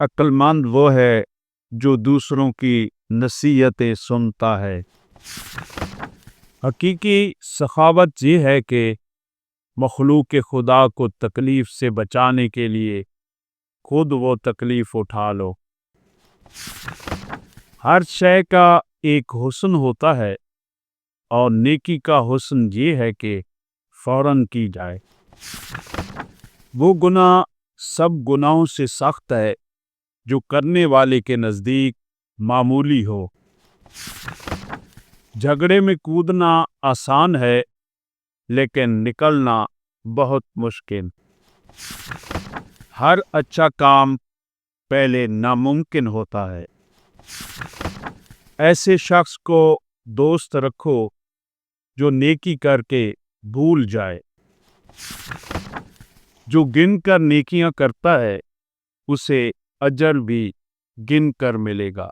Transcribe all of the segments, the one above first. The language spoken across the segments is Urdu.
عقلمند وہ ہے جو دوسروں کی نصیحتیں سنتا ہے۔ حقیقی سخاوت یہ ہے کہ مخلوق خدا کو تکلیف سے بچانے کے لیے خود وہ تکلیف اٹھا لو۔ ہر شے کا ایک حسن ہوتا ہے اور نیکی کا حسن یہ ہے کہ فوراً کی جائے۔ وہ گناہ سب گناہوں سے سخت ہے جو کرنے والے کے نزدیک معمولی ہو۔ جھگڑے میں کودنا آسان ہے لیکن نکلنا بہت مشکل۔ ہر اچھا کام پہلے ناممکن ہوتا ہے۔ ایسے شخص کو دوست رکھو جو نیکی کر کے بھول جائے۔ جو گن کر نیکیاں کرتا ہے اسے اجر بھی گن کر ملے گا۔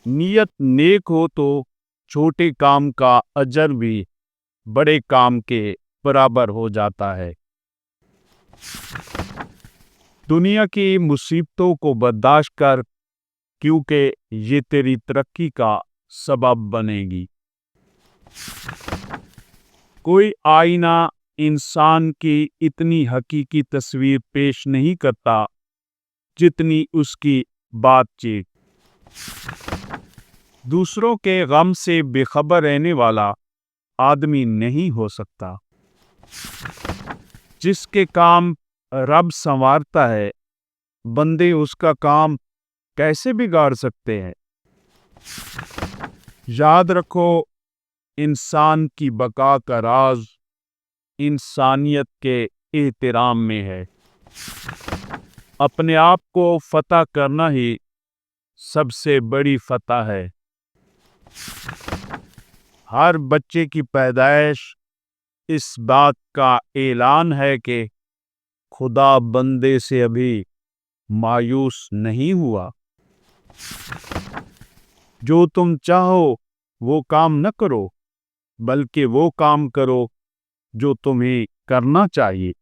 نیت نیک ہو تو چھوٹے کام کا اجر بھی بڑے کام کے برابر ہو جاتا ہے۔ دنیا کی مصیبتوں کو برداشت کر کیونکہ یہ تیری ترقی کا سبب بنے گی۔ کوئی آئینہ انسان کی اتنی حقیقی تصویر پیش نہیں کرتا جتنی اس کی بات چیت۔ دوسروں کے غم سے بے خبر رہنے والا آدمی نہیں ہو سکتا۔ جس کے کام رب سنوارتا ہے بندے اس کا کام کیسے بگاڑ سکتے ہیں؟ یاد رکھو انسان کی بقا کا راز انسانیت کے احترام میں ہے۔ اپنے آپ کو فتح کرنا ہی سب سے بڑی فتح ہے۔ ہر بچے کی پیدائش اس بات کا اعلان ہے کہ خدا بندے سے ابھی مایوس نہیں ہوا۔ جو تم چاہو وہ کام نہ کرو بلکہ وہ کام کرو جو تمہیں کرنا چاہیے۔